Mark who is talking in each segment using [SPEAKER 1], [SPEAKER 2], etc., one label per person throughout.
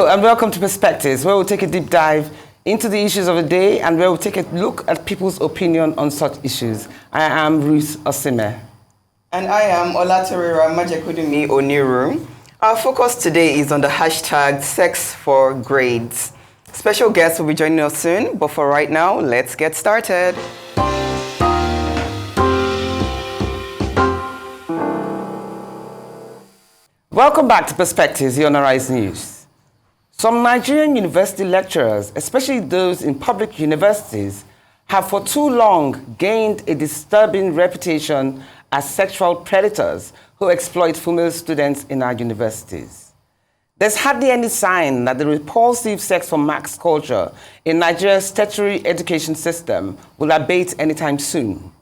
[SPEAKER 1] Hello and welcome to Perspectives, where we'll take a deep dive into the issues of the day and where we'll take a look at people's opinion on such issues. I am Ruth Osime.
[SPEAKER 2] And I am Majekodunmi-Oniru. Our focus today is on the hashtag Sex for Grades. Special guests will be joining us soon, but for right now, let's get started.
[SPEAKER 1] Welcome back to Perspectives here on Arise News. Some Nigerian university lecturers, especially those in public universities, have for too long gained a disturbing reputation as sexual predators who exploit female students in our universities. There's hardly any sign that the repulsive sex for marks culture in Nigeria's tertiary education system will abate anytime soon.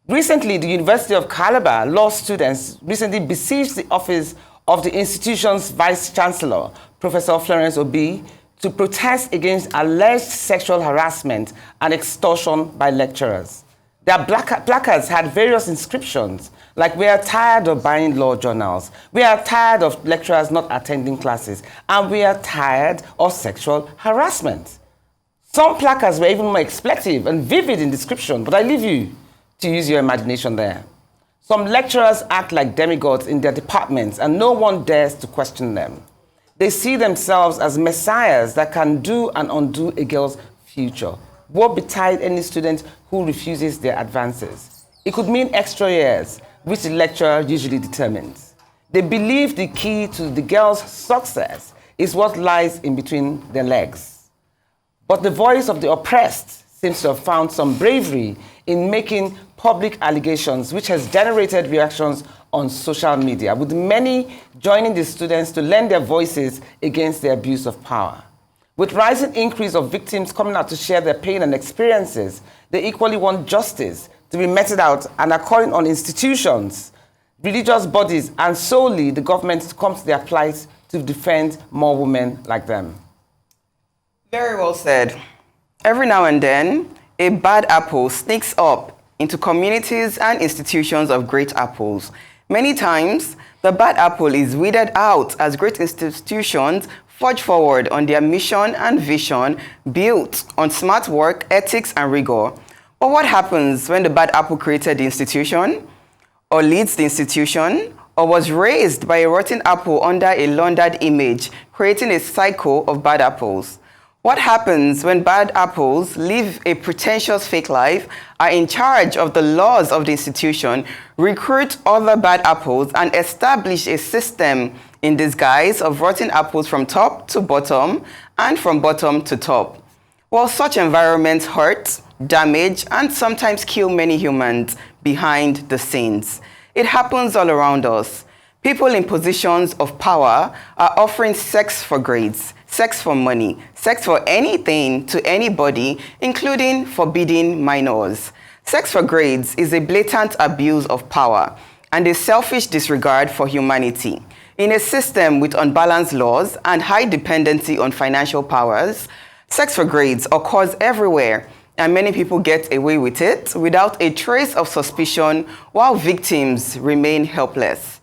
[SPEAKER 1] Recently, the University of Calabar law students recently besieged the office of the institution's vice-chancellor, Professor Florence Obi, to protest against alleged sexual harassment and extortion by lecturers. Their placards had various inscriptions, like "We are tired of buying law journals," "We are tired of lecturers not attending classes," and "We are tired of sexual harassment." Some placards were even more expletive and vivid in description, but I leave you to use your imagination there. Some lecturers act like demigods in their departments and no one dares to question them. They see themselves as messiahs that can do and undo a girl's future. Woe betide any student who refuses their advances. It could mean extra years, which the lecturer usually determines. They believe the key to the girl's success is what lies in between their legs. But the voice of the oppressed seems to have found some bravery in making public allegations, which has generated reactions on social media, with many joining the students to lend their voices against the abuse of power. With rising increase of victims coming out to share their pain and experiences, they equally want justice to be meted out and are calling on institutions, religious bodies, and solely the government to come to their plight to defend more women like them.
[SPEAKER 2] Very well said. Every now and then, a bad apple sneaks up into communities and institutions of great apples. Many times, the bad apple is weeded out as great institutions forge forward on their mission and vision built on smart work, ethics, and rigor. But what happens when the bad apple created the institution, or leads the institution, or was raised by a rotten apple under a laundered image, creating a cycle of bad apples? What happens when bad apples live a pretentious fake life, are in charge of the laws of the institution, recruit other bad apples, and establish a system in disguise of rotten apples from top to bottom and from bottom to top? Well, such environments hurt, damage, and sometimes kill many humans behind the scenes. It happens all around us. People in positions of power are offering sex for grades, sex for money, sex for anything to anybody, including forbidding minors. Sex for grades is a blatant abuse of power and a selfish disregard for humanity. In a system with unbalanced laws and high dependency on financial powers, sex for grades occurs everywhere, and many people get away with it without a trace of suspicion while victims remain helpless.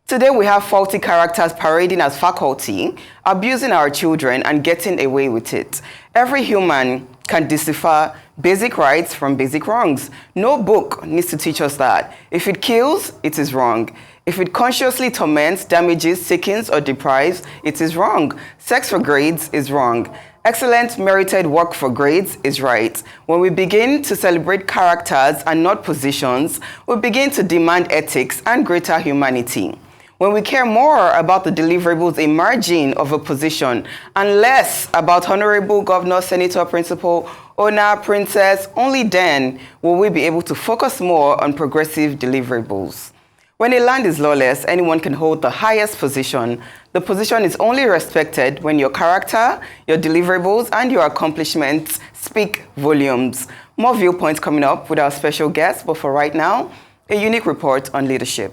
[SPEAKER 2] Today we have faulty characters parading as faculty, abusing our children and getting away with it. Every human can decipher basic rights from basic wrongs. No book needs to teach us that. If it kills, it is wrong. If it consciously torments, damages, sickens, or deprives, it is wrong. Sex for grades is wrong. Excellent merited work for grades is right. When we begin to celebrate characters and not positions, we begin to demand ethics and greater humanity. When we care more about the deliverables emerging of a position and less about honorable governor, senator, principal, owner, princess, only then will we be able to focus more on progressive deliverables. When a land is lawless, anyone can hold the highest position. The position is only respected when your character, your deliverables, and your accomplishments speak volumes. More viewpoints coming up with our special guest, but for right now, a unique report on leadership.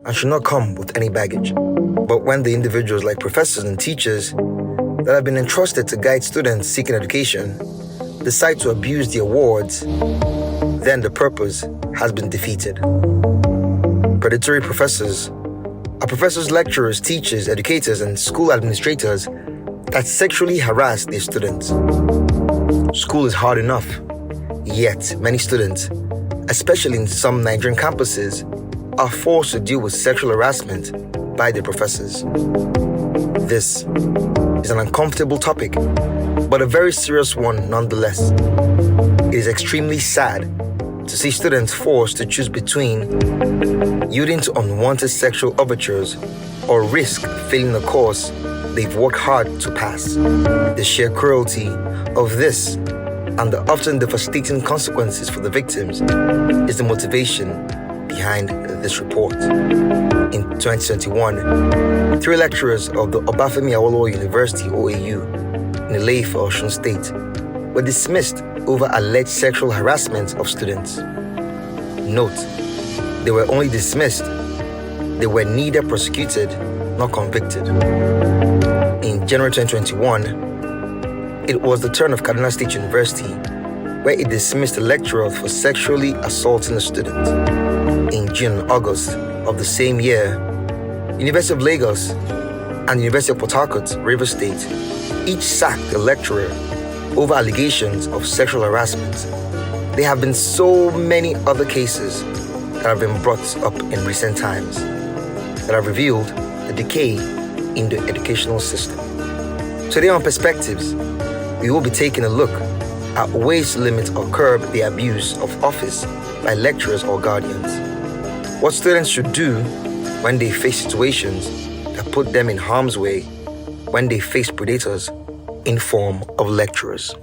[SPEAKER 3] And should not come with any baggage. But when the individuals like professors and teachers that have been entrusted to guide students seeking education decide to abuse the awards, then the purpose has been defeated. predatory professors are professors, lecturers, teachers, educators, and school administrators that sexually harass their students. School is hard enough, yet many students, especially in some Nigerian campuses, are forced to deal with sexual harassment by their professors. This is an uncomfortable topic, but a very serious one nonetheless. It is extremely sad to see students forced to choose between yielding to unwanted sexual overtures or risk failing the course they've worked hard to pass. The sheer cruelty of this and the often devastating consequences for the victims is the motivation behind this report. In 2021, 3 lecturers of the Ekuafeh-Ero University, OAU, in Ile-Ife, Osun State, were dismissed over alleged sexual harassment of students. Note, they were only dismissed. They were neither prosecuted nor convicted. In January 2021, it was the turn of Kaduna State University, where it dismissed a lecturer for sexually assaulting a student. In June and August of the same year, University of Lagos and University of Port Harcourt, Rivers State, each sacked a lecturer over allegations of sexual harassment. There have been so many other cases that have been brought up in recent times that have revealed the decay in the educational system. Today on Perspectives, we will be taking a look at ways to limit or curb the abuse of office by lecturers or guardians. What students should do when they face situations that put them in harm's way when they face predators in form of lecturers.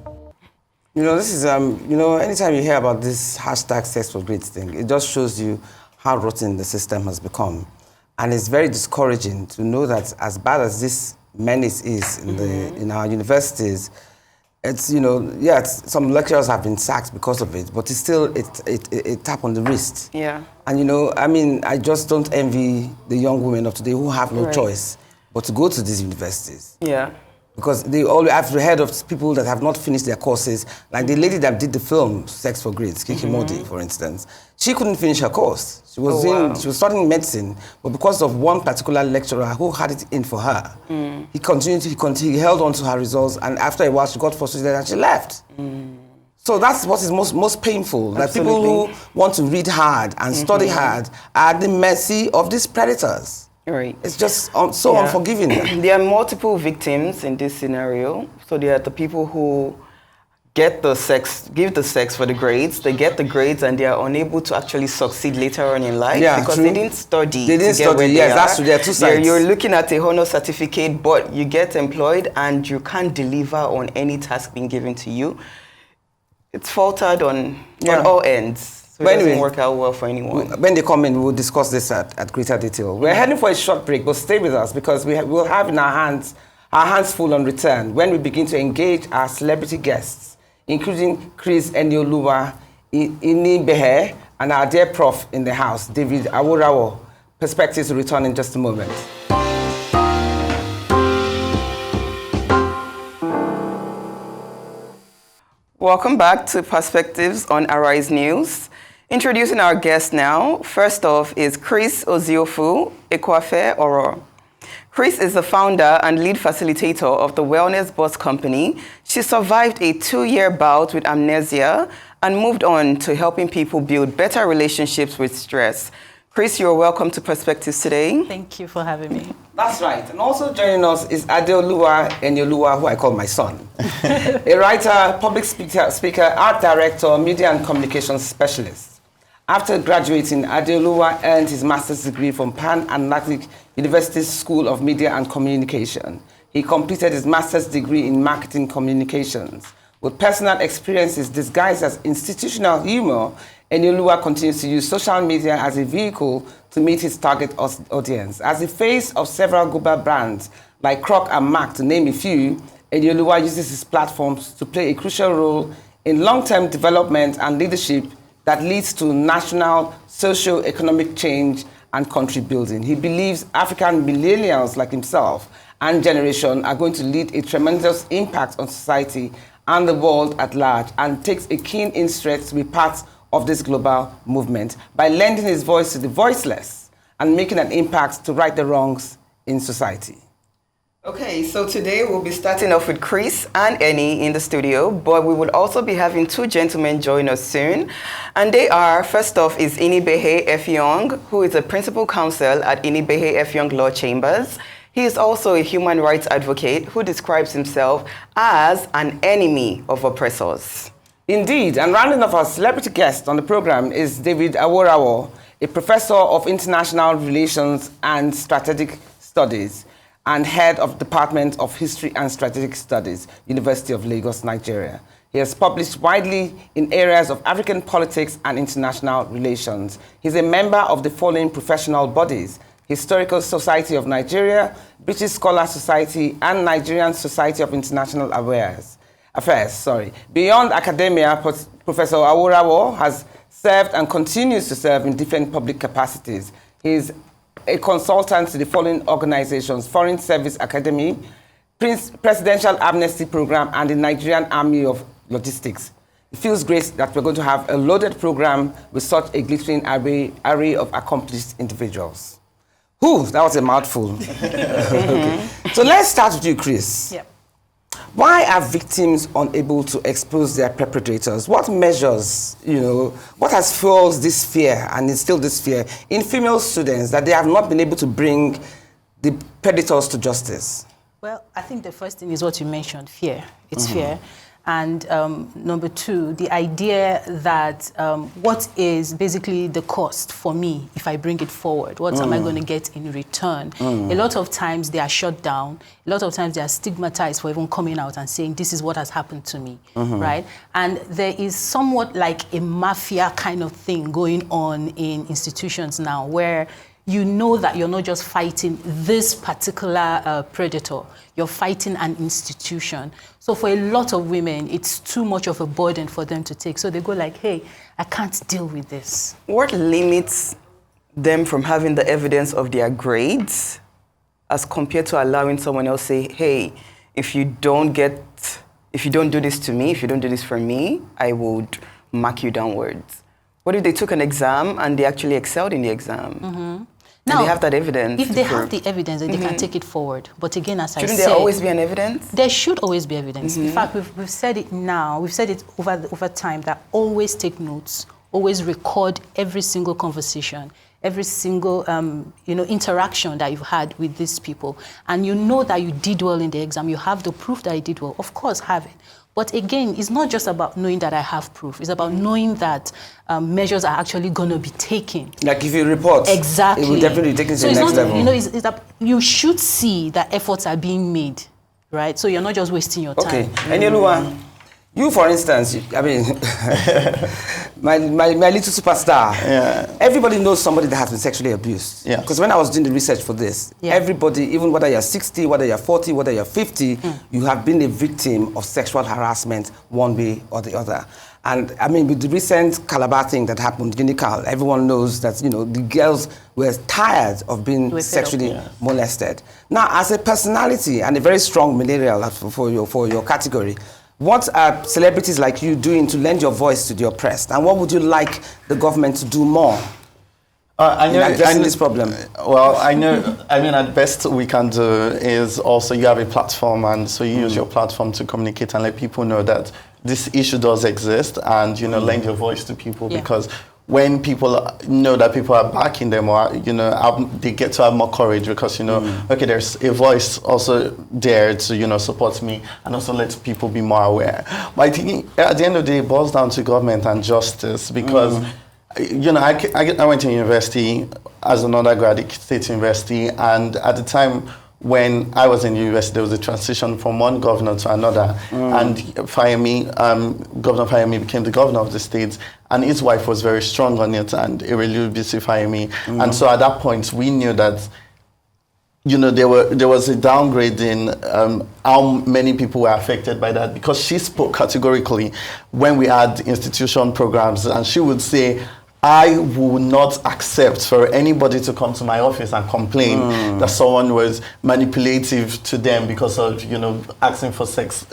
[SPEAKER 1] This is, anytime you hear about this hashtag sex for grades thing, it just shows you how rotten the system has become. And it's very discouraging to know that as bad as this menace is in our universities, it's, some lecturers have been sacked because of it, but it's still a tap on the wrist.
[SPEAKER 2] Yeah.
[SPEAKER 1] And, I just don't envy the young women of today who have no choice but to go to these universities.
[SPEAKER 2] Yeah.
[SPEAKER 1] Because they always have heard of people that have not finished their courses, like the lady that did the film Sex for Grades, Kiki Modi, for instance. She couldn't finish her course. She was she was studying medicine, but because of one particular lecturer who had it in for her, he held on to her results, and after a while she got frustrated and she left. So that's what is most painful, that people who want to read hard and study hard are at the mercy of these predators.
[SPEAKER 2] Right.
[SPEAKER 1] It's just so unforgiving.
[SPEAKER 2] There are multiple victims in this scenario. So there are the people who give the sex for the grades. They get the grades and they are unable to actually succeed later on in life because they didn't study.
[SPEAKER 1] They didn't study, yes, that's true. There are two sides.
[SPEAKER 2] You're looking at a honor certificate, but you get employed and you can't deliver on any task being given to you. It's faltered on all ends. So it doesn't work out well for anyone.
[SPEAKER 1] When they come in, we will discuss this at greater detail. We're heading for a short break, but stay with us because we'll have in our hands full on return when we begin to engage our celebrity guests, including Chris Enioluwa, Inibehe, and our dear prof in the house, David Awurawo. Perspectives will return in just a moment.
[SPEAKER 2] Welcome back to Perspectives on Arise News. Introducing our guest now. First off is Chris Oziofu, Ekuafeh-Ero. Chris is the founder and lead facilitator of the Wellness Bus Company. She survived a 2-year bout with amnesia and moved on to helping people build better relationships with stress. Chris, you're welcome to Perspectives today.
[SPEAKER 4] Thank you for having me.
[SPEAKER 1] That's right. And also joining us is Adeoluwa Enioluwa, who I call my son. A writer, public speaker, art director, media and communications specialist. After graduating, Adeoluwa earned his master's degree from Pan-Atlantic University School of Media and Communication. He completed his master's degree in marketing communications. With personal experiences disguised as institutional humor, Enioluwa continues to use social media as a vehicle to meet his target audience. As the face of several global brands like Croc and Mac, to name a few, Enioluwa uses his platforms to play a crucial role in long-term development and leadership that leads to national socio-economic change and country building. He believes African millennials like himself and generation are going to lead a tremendous impact on society and the world at large, and takes a keen interest to be part of this global movement by lending his voice to the voiceless and making an impact to right the wrongs in society.
[SPEAKER 2] Okay, so today we'll be starting off with Chris and Eni in the studio, but we will also be having two gentlemen join us soon. And they are, first off, is Enioluwa, who is a principal counsel at Enioluwa Law Chambers. He is also a human rights advocate who describes himself as an enemy of oppressors.
[SPEAKER 1] Indeed, and rounding off our celebrity guest on the program is David Aworawo, a professor of international relations and strategic studies and head of Department of History and Strategic Studies, University of Lagos, Nigeria. He has published widely in areas of African politics and international relations. He's a member of the following professional bodies: Historical Society of Nigeria, British Scholar Society, and Nigerian Society of International Affairs. Beyond academia, Professor Aworawo has served and continues to serve in different public capacities. He is a consultant to the following organizations: Foreign Service Academy, Presidential Amnesty Program, and the Nigerian Army of Logistics. It feels great that we're going to have a loaded program with such a glittering array of accomplished individuals. Whew, that was a mouthful. Okay. So let's start with you, Chris.
[SPEAKER 4] Yep.
[SPEAKER 1] Why are victims unable to expose their perpetrators? What measures, what has fueled this fear and instilled this fear in female students that they have not been able to bring the predators to justice?
[SPEAKER 4] Well, I think the first thing is what you mentioned, fear. It's fear. And number two, the idea that what is basically the cost for me if I bring it forward? What am I going to get in return? A lot of times they are shut down. A lot of times they are stigmatized for even coming out and saying, this is what has happened to me, right? And there is somewhat like a mafia kind of thing going on in institutions now where you know that you're not just fighting this particular predator, you're fighting an institution. So for a lot of women, it's too much of a burden for them to take. So they go like, hey, I can't deal with this.
[SPEAKER 2] What limits them from having the evidence of their grades as compared to allowing someone else say, hey, if you don't do this to me, if you don't do this for me, I would mark you downwards? What if they took an exam and they actually excelled in the exam? Now, they have that evidence.
[SPEAKER 4] If they have the evidence, then they can take it forward. But again, as
[SPEAKER 2] Shouldn't
[SPEAKER 4] I said,
[SPEAKER 2] there always be an evidence?
[SPEAKER 4] There should always be evidence. In fact, we've said it now. We've said it over time that always take notes, always record every single conversation, every single interaction that you've had with these people, and you know that you did well in the exam. You have the proof that you did well. Of course, have it. But again, it's not just about knowing that I have proof. It's about knowing that measures are actually going to be taken.
[SPEAKER 1] Like if you report,
[SPEAKER 4] exactly,
[SPEAKER 1] it will definitely take it to the next level.
[SPEAKER 4] It's that you should see that efforts are being made, right? So you're not just wasting your time.
[SPEAKER 1] Okay, Enioluwa, you, for instance, I mean, my little superstar.
[SPEAKER 5] Yeah.
[SPEAKER 1] Everybody knows somebody that has been sexually abused.
[SPEAKER 5] Yeah.
[SPEAKER 1] Because when I was doing the research for this, everybody, even whether you're 60, whether you're 40, whether you're 50, you have been a victim of sexual harassment one way or the other. And I mean, with the recent Calabar thing that happened, Unical, everyone knows that, the girls were tired of being sexually molested. Now, as a personality and a very strong millennial for your category, what are celebrities like you doing to lend your voice to the oppressed? And what would you like the government to do more in addressing this problem?
[SPEAKER 5] Well, I mean, at best we can do is also you have a platform, and so you use your platform to communicate and let people know that this issue does exist, and, lend your voice to people, because when people know that people are backing them, or, they get to have more courage because, okay, there's a voice also there to, support me, and also let people be more aware. But I think at the end of the day, it boils down to government and justice, because, I went to university as an undergrad, State University, and at the time when I was in the university, there was a transition from one governor to another, and Governor Fayemi became the governor of the state, and his wife was very strong on it, and Enioluwa Fayemi. And so at that point, we knew that, there was a downgrade in how many people were affected by that, because she spoke categorically when we had institution programs, and she would say, I will not accept for anybody to come to my office and complain that someone was manipulative to them because of, asking for sex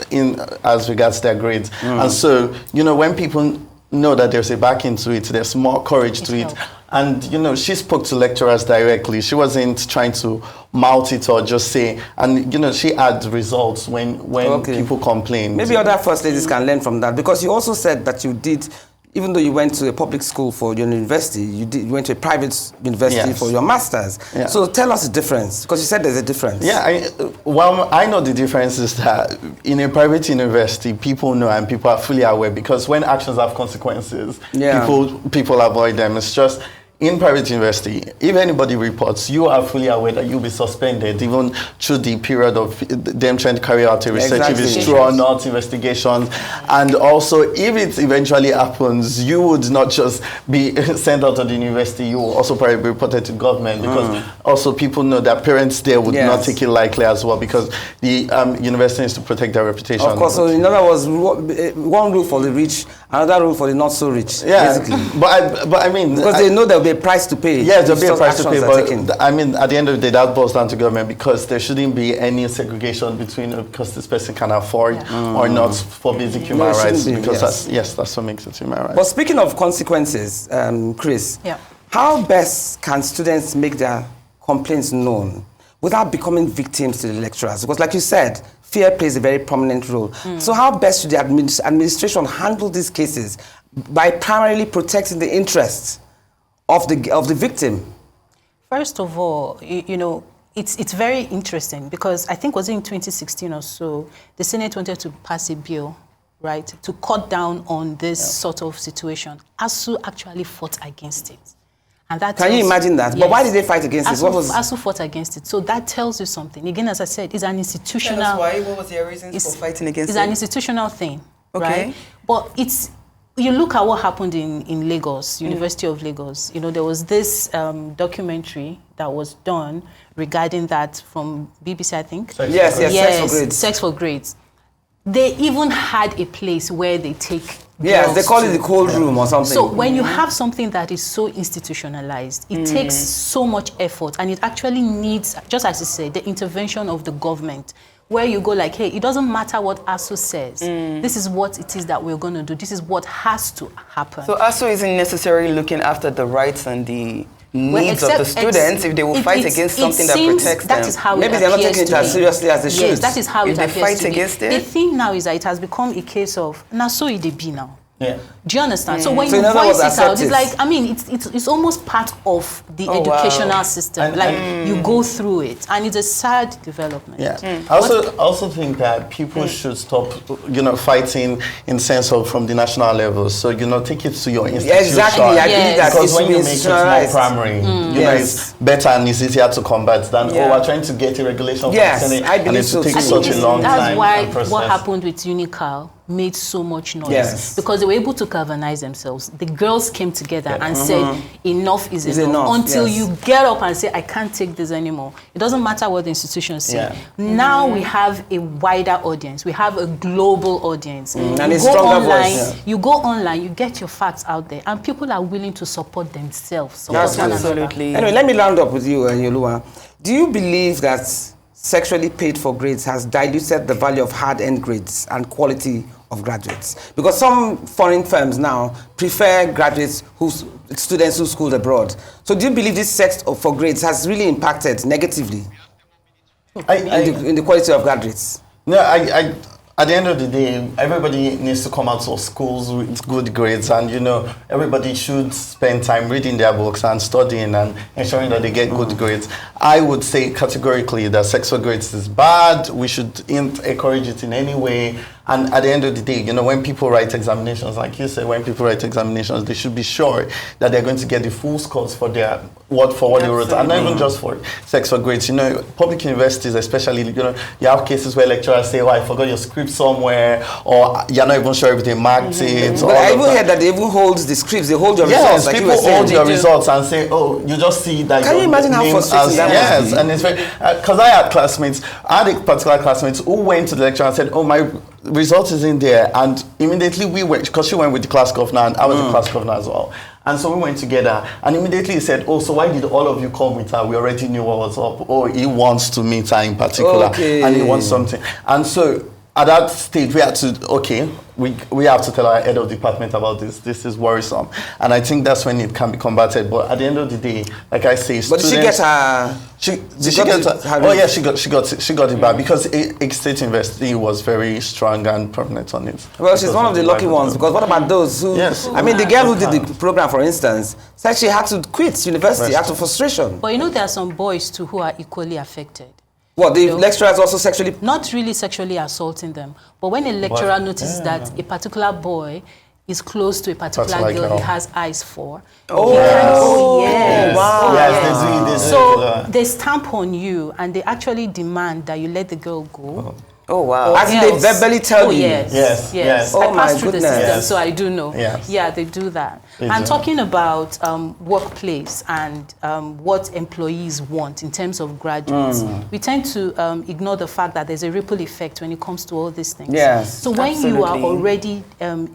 [SPEAKER 5] as regards their grades. And so, when people know that there's a back into it, there's more courage to it. And, you know, she spoke to lecturers directly. She wasn't trying to mouth it or just say, and, you know, she had results when people complained.
[SPEAKER 1] Maybe other first ladies can learn from that, because you also said that you did, even though you went to a public school for your university, you went to a private university for your master's. Yeah. So tell us the difference, because you said there's a difference.
[SPEAKER 5] Yeah, I know the difference is that in a private university, people know and people are fully aware, because when actions have consequences, people avoid them. It's just, in private university, if anybody reports, you are fully aware that you'll be suspended, even through the period of them trying to carry out a research, if it's true or not, investigations. And also, if it eventually happens, you would not just be sent out of the university, you will also probably be reported to government, because also people know that parents there would not take it lightly as well, because the university needs to protect their reputation.
[SPEAKER 1] Of course, so in other words, one rule for the rich, another rule for the not so rich, basically.
[SPEAKER 5] But I mean...
[SPEAKER 1] Because they know there'll be a price to pay.
[SPEAKER 5] Yes, there'll be a price to pay, but I mean, at the end of the day, that boils down to government, because there shouldn't be any segregation between, because this person can afford or not for basic human rights, because that's what makes it human rights.
[SPEAKER 1] But speaking of consequences, Chris, how best can students make their complaints known without becoming victims to the lecturers? Because like you said, fear plays a very prominent role. So how best should the administration handle these cases by primarily protecting the interests of the victim?
[SPEAKER 4] First of all, you know, it's very interesting, because I think was it in 2016 or so, the Senate wanted to pass a bill, right, to cut down on this sort of situation. ASU actually fought against it. And that
[SPEAKER 1] Can you imagine that? Yes. But why did they fight against it?
[SPEAKER 4] ASU fought against it. So that tells you something. Again, as I said, it's an institutional...
[SPEAKER 2] Tell us why. What was their reasons for fighting against it?
[SPEAKER 4] It's an institutional thing, right? But it's... You look at what happened in Lagos, University of Lagos. You know, there was this documentary that was done regarding that from BBC, I think.
[SPEAKER 1] Yes, Sex for Grades.
[SPEAKER 4] Sex for Grades. They even had a place where they take...
[SPEAKER 1] Yes, they call it the cold room or something.
[SPEAKER 4] So when you have something that is so institutionalized, it takes so much effort, and it actually needs, just as you said, the intervention of the government, where you go like, hey, it doesn't matter what ASU says. This is what it is that we're going to do. This is what has to happen.
[SPEAKER 2] So ASU isn't necessarily looking after the rights and the needs of the students if they will fight against something that protects them.
[SPEAKER 4] That is how
[SPEAKER 1] Maybe they're not taking it as seriously as they should.
[SPEAKER 4] Yes, that is how it appears to me.
[SPEAKER 2] If they fight against it?
[SPEAKER 4] The thing now is that it has become a case of, now so it be now.
[SPEAKER 5] Yeah.
[SPEAKER 4] Do you understand? So when you voice it out, it's like, I mean, it's almost part of the educational system. And, you go through it, and it's a sad development.
[SPEAKER 5] Yeah. I also think that people should stop, you know, fighting in sense of from the national level. So, you know, take it to your institution.
[SPEAKER 1] Yeah, exactly. I believe that
[SPEAKER 5] because when you make it more primary, you know, it's better and it's easier to combat than we're trying to get a regulation from the Senate,
[SPEAKER 1] I believe
[SPEAKER 5] and
[SPEAKER 1] so.
[SPEAKER 5] it takes such a long time.
[SPEAKER 4] That's why what happened with Unical made so much noise, because they were able to galvanize themselves. The girls came together and said, enough is enough. Until you get up and say, I can't take this anymore. It doesn't matter what the institutions say. Now we have a wider audience. We have a global audience.
[SPEAKER 1] And a stronger voice.
[SPEAKER 4] You go online, you get your facts out there, and people are willing to support themselves.
[SPEAKER 2] Absolutely.
[SPEAKER 1] Anyway, let me round up with you, Enioluwa. Do you believe that sexually paid for grades has diluted the value of hard-earned grades and quality of graduates? Because some foreign firms now prefer students who schooled abroad. So do you believe this sex for grades has really impacted negatively in the quality of graduates?
[SPEAKER 5] No, at the end of the day, everybody needs to come out of schools with good grades, and you know, everybody should spend time reading their books and studying and ensuring that they get good grades. I would say categorically that sex for grades is bad. We shouldn't encourage it in any way. And at the end of the day, you know, when people write examinations, like you said, when people write examinations, they should be sure that they're going to get the full scores for their what they wrote, and not even just for sex for grades. You know, public universities especially, you know, you have cases where lecturers say, oh, I forgot your script somewhere, or you're not even sure if they marked it.
[SPEAKER 1] But I even heard that they even hold the scripts, they hold your results.
[SPEAKER 5] Yes, like people hold your results and say, oh, you just see that.
[SPEAKER 1] Can you imagine how frustrating that
[SPEAKER 5] Yes, and it's very, because I had a particular classmates who went to the lecturer and said, oh, my result is in there, and immediately we went, because she went with the class governor and I was the class governor as well, and so we went together, and immediately he said, oh, so why did all of you come with her? We already knew what was up. Oh, he wants to meet her in particular, and he wants something. And so at that stage, we had to, okay, we have to tell our head of department about this. This is worrisome. And I think that's when it can be combated. But at the end of the day, like I say,
[SPEAKER 1] But
[SPEAKER 5] students...
[SPEAKER 1] did she get her...
[SPEAKER 5] She got it back because State University was very strong and permanent on it.
[SPEAKER 1] Well, she's one of the lucky ones, because what about those who...
[SPEAKER 5] Yes.
[SPEAKER 1] I mean, the girl who did the program, for instance, said she had to quit university out of frustration.
[SPEAKER 4] But you know, there are some boys too who are equally affected.
[SPEAKER 1] What, the lecturers also sexually...
[SPEAKER 4] Not really sexually assaulting them, but when a lecturer notices that a particular boy is close to a particular girl he has eyes for. Yes.
[SPEAKER 1] Wow.
[SPEAKER 5] Yes,
[SPEAKER 4] so they stamp on you and they actually demand that you let the girl go.
[SPEAKER 2] Oh, wow.
[SPEAKER 1] As in they verbally tell you.
[SPEAKER 4] Yes.
[SPEAKER 1] Oh,
[SPEAKER 4] I pass
[SPEAKER 1] my
[SPEAKER 4] through the
[SPEAKER 1] goodness.
[SPEAKER 4] system, so I do know.
[SPEAKER 5] Yes.
[SPEAKER 4] Yeah, they do that.
[SPEAKER 5] They
[SPEAKER 4] And
[SPEAKER 5] do.
[SPEAKER 4] talking about workplace and what employees want in terms of graduates, we tend to ignore the fact that there's a ripple effect when it comes to all these things.
[SPEAKER 1] Yes,
[SPEAKER 4] so when you are
[SPEAKER 2] absolutely.
[SPEAKER 4] already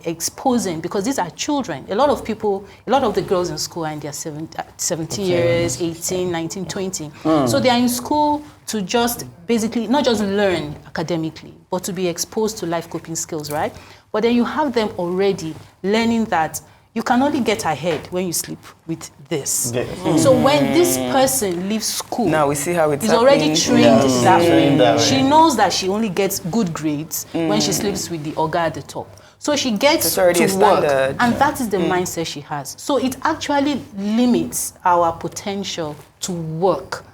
[SPEAKER 4] exposing, because these are children, a lot of the girls in school are in their 17 years, 18, 19, 20. So they are in school to just basically, not just learn academically, but to be exposed to life coping skills, right? But then you have them already learning that you can only get ahead when you sleep with this. So when this person leaves school,
[SPEAKER 2] Now we see how it's
[SPEAKER 4] is already
[SPEAKER 2] happening.
[SPEAKER 4] trained that way.
[SPEAKER 5] that way.
[SPEAKER 4] She knows that she only gets good grades when she sleeps with the oga at the top. So she gets
[SPEAKER 2] It's already
[SPEAKER 4] to
[SPEAKER 2] a
[SPEAKER 4] work,
[SPEAKER 2] standard.
[SPEAKER 4] and that is the mindset she has. So it actually limits our potential to work.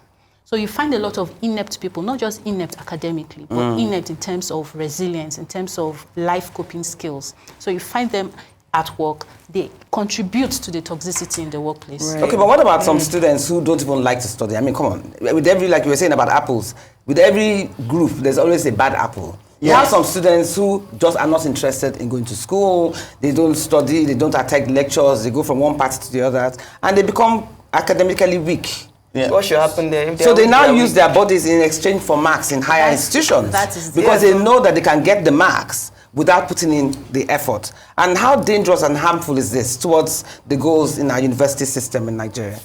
[SPEAKER 4] So you find a lot of inept people, not just inept academically, but inept in terms of resilience, in terms of life coping skills. So you find them at work, they contribute to the toxicity in the workplace.
[SPEAKER 2] Right.
[SPEAKER 1] Okay, but what about some students who don't even like to study? I mean, come on. With every, like you were saying about apples, with every group, there's always a bad apple. You have some students who just are not interested in going to school, they don't study, they don't attend lectures, they go from one party to the other, and they become academically weak.
[SPEAKER 5] Yeah.
[SPEAKER 2] What should happen there? If
[SPEAKER 1] So they now
[SPEAKER 2] are
[SPEAKER 1] use
[SPEAKER 2] weak?
[SPEAKER 1] their bodies in exchange for marks in higher institutions.
[SPEAKER 4] that is the-
[SPEAKER 1] because they know that they can get the marks without putting in the effort. And how dangerous and harmful is this towards the goals in our university system in Nigeria?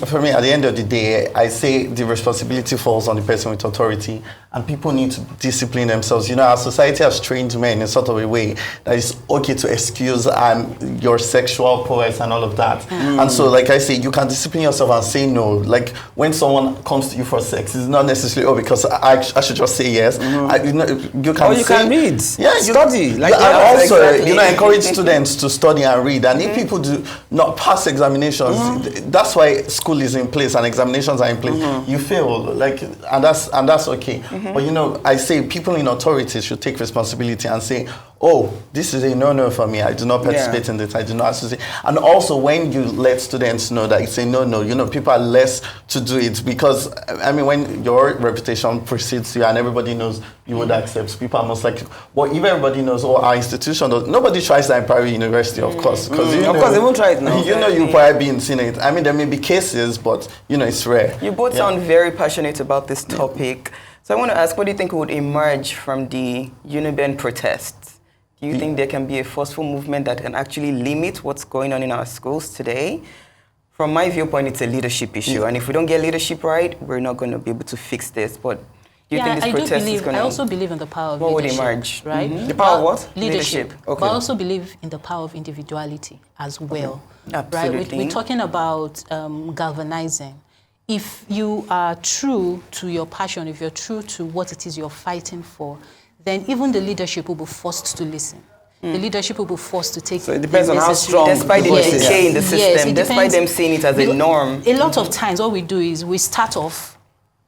[SPEAKER 5] For me, at the end of the day, I say the responsibility falls on the person with authority, and people need to discipline themselves. You know, our society has trained men in sort of a way that it's okay to excuse your sexual prowess and all of that. And so, like I say, you can discipline yourself and say no. Like when someone comes to you for sex, it's not necessarily because I should just say yes. You can
[SPEAKER 1] Or you can read, study.
[SPEAKER 5] Like and
[SPEAKER 1] yeah,
[SPEAKER 5] also,
[SPEAKER 2] exactly.
[SPEAKER 5] encourage students to study and read. And if people do not pass examinations, that's why school is in place and examinations are in place. You fail, and that's okay. But you know, I say people in authority should take responsibility and say, oh, this is a no-no for me. I do not participate in this. I do not associate. And also, when you let students know that it's a no-no, you know, people are less to do it because, I mean, when your reputation precedes you and everybody knows you would accept, people are most likely. But if everybody knows, oh, our institution does, nobody tries that in private university, of course. Because
[SPEAKER 1] Of course, they won't try it now.
[SPEAKER 5] You know, you've probably been seeing it. I mean, there may be cases, but, you know, it's rare.
[SPEAKER 2] You both sound very passionate about this topic. So I want to ask, what do you think would emerge from the Uniben protests? Do you think there can be a forceful movement that can actually limit what's going on in our schools today? From my viewpoint, it's a leadership issue. And if we don't get leadership right, we're not going to be able to fix this. But do you think this protest is going to...
[SPEAKER 4] I also believe in the power of
[SPEAKER 2] What would
[SPEAKER 4] leadership.
[SPEAKER 2] emerge?
[SPEAKER 4] Right?
[SPEAKER 1] The power of what?
[SPEAKER 4] Leadership.
[SPEAKER 1] Okay.
[SPEAKER 4] But I also believe in the power of individuality as well.
[SPEAKER 2] Absolutely.
[SPEAKER 4] Right? We're talking about galvanizing. If you are true to your passion, if you're true to what it is you're fighting for, then even the leadership will be forced to listen. The leadership will be forced to take.
[SPEAKER 1] So it depends on how strong
[SPEAKER 2] Despite the
[SPEAKER 1] voice is.
[SPEAKER 2] decay in the
[SPEAKER 4] Yes,
[SPEAKER 2] system,
[SPEAKER 4] it
[SPEAKER 2] despite
[SPEAKER 4] depends.
[SPEAKER 2] them seeing it as a norm.
[SPEAKER 4] A lot of times, what we do is we start off,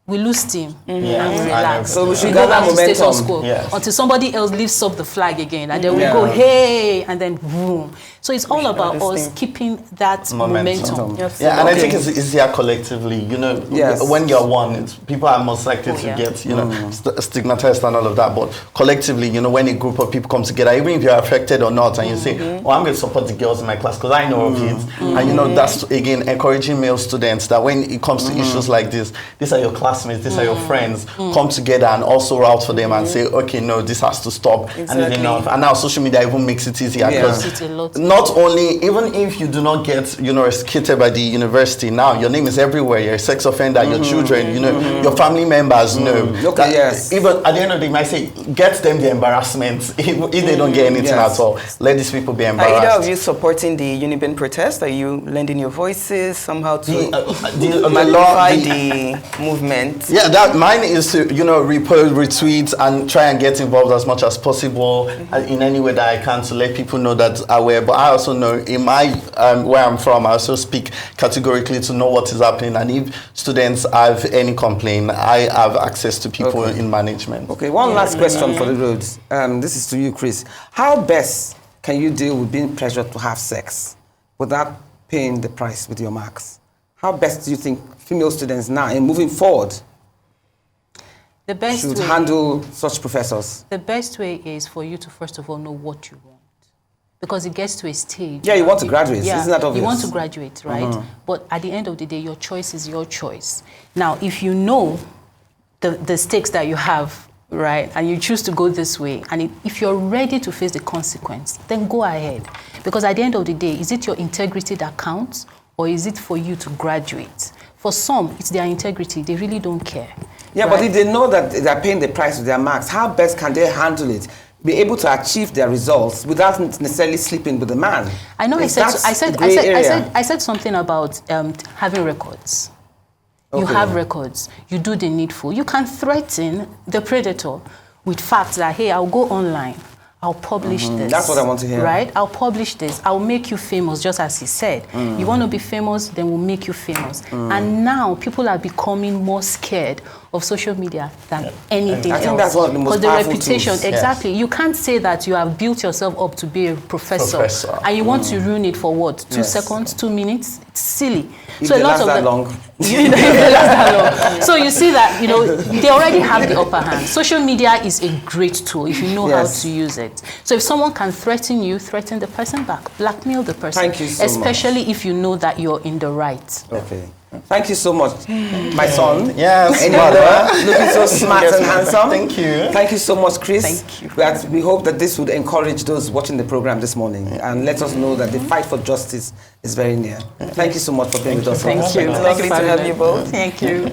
[SPEAKER 4] we lose steam, and we relax.
[SPEAKER 1] So we should
[SPEAKER 4] go
[SPEAKER 1] gather
[SPEAKER 4] back to status
[SPEAKER 1] momentum.
[SPEAKER 4] quo
[SPEAKER 5] Yes.
[SPEAKER 4] until somebody else lifts up the flag again, and then we
[SPEAKER 1] Yeah.
[SPEAKER 4] go, hey, and then boom. So it's all about
[SPEAKER 2] this
[SPEAKER 4] us
[SPEAKER 2] thing.
[SPEAKER 4] keeping that momentum.
[SPEAKER 5] Yeah, and I
[SPEAKER 1] Okay.
[SPEAKER 5] think it's easier collectively. You know,
[SPEAKER 1] Yes.
[SPEAKER 5] when you're one, people are most likely to
[SPEAKER 4] yeah.
[SPEAKER 5] get, you know, stigmatized and all of that. But collectively, you know, when a group of people come together, even if you're affected or not, and you say, oh, I'm going to support the girls in my class because I know of it. And, you know, that's, again, encouraging male students that when it comes to issues like this, these are your classmates. classmates, these are your friends, come together and also route for them and say, okay, no, this has to stop.
[SPEAKER 2] Exactly.
[SPEAKER 5] And enough. And now social media even makes it easier because not only, even if you do not get, executed by the university, now your name is everywhere. You're a sex offender, your children, your family members know.
[SPEAKER 1] Okay, yes.
[SPEAKER 5] Even at the end of the day, you might say, get them the embarrassment if they don't get anything at all. Let these people be embarrassed.
[SPEAKER 2] Are either of you supporting the Uniben protest? Are you lending your voices somehow to magnify the movement?
[SPEAKER 5] Yeah, that mine is to repost, retweet, and try and get involved as much as possible in any way that I can to let people know that aware. But I also know in my where I'm from, I also speak categorically to know what is happening, and if students have any complaint, I have access to people in management.
[SPEAKER 1] Okay, one last question for the roads. This is to you, Chris. How best can you deal with being pressured to have sex without paying the price with your marks? How best do you think female students now, in moving forward,
[SPEAKER 4] the best
[SPEAKER 1] should
[SPEAKER 4] way,
[SPEAKER 1] handle such professors?
[SPEAKER 4] The best way is for you to first of all know what you want, because it gets to a stage.
[SPEAKER 1] Yeah, you want to graduate.
[SPEAKER 4] Yeah,
[SPEAKER 1] isn't that obvious?
[SPEAKER 4] you want to graduate, right? But at the end of the day, your choice is your choice. Now, if you know the stakes that you have, right, and you choose to go this way, and if you're ready to face the consequence, then go ahead. Because at the end of the day, is it your integrity that counts, or is it for you to graduate? For some, it's their integrity. They really don't care.
[SPEAKER 1] Yeah,
[SPEAKER 4] right?
[SPEAKER 1] but if they know that they're paying the price with their marks, how best can they handle it? Be able to achieve their results without necessarily sleeping with the man?
[SPEAKER 4] I know. I said something about having records. You have records. You do the needful. You can threaten the predator with facts that, hey, I'll go online. I'll publish this.
[SPEAKER 1] That's what I want to hear.
[SPEAKER 4] Right? I'll publish this. I'll make you famous, just as he said. You want to be famous, then we'll make you famous. And now people are becoming more scared of social media than anything else.
[SPEAKER 1] I think that's one of the most
[SPEAKER 4] Because the
[SPEAKER 1] powerful
[SPEAKER 4] reputation,
[SPEAKER 1] tools.
[SPEAKER 4] exactly. Yes. You can't say that you have built yourself up to be a professor. And you want to ruin it for what? 2 seconds, 2 minutes? It's silly.
[SPEAKER 1] If so a lot of that long.
[SPEAKER 4] So you see that, they already have the upper hand. Social media is a great tool if you know how to use it. So if someone can threaten you, threaten the person back, blackmail the person.
[SPEAKER 1] Thank you so
[SPEAKER 4] especially
[SPEAKER 1] much.
[SPEAKER 4] if you know that you're in the right.
[SPEAKER 1] Okay. Thank you so much, my son.
[SPEAKER 5] Yes,
[SPEAKER 1] Enioluwa, looking so smart and handsome.
[SPEAKER 5] Thank you.
[SPEAKER 1] Thank you so much, Chris.
[SPEAKER 4] Thank you.
[SPEAKER 1] We hope that this would encourage those watching the program this morning and let us know that the fight for justice is very near. Thank you so much for being with us.
[SPEAKER 4] Thank you.
[SPEAKER 2] Lovely to have you both.
[SPEAKER 4] Thank you.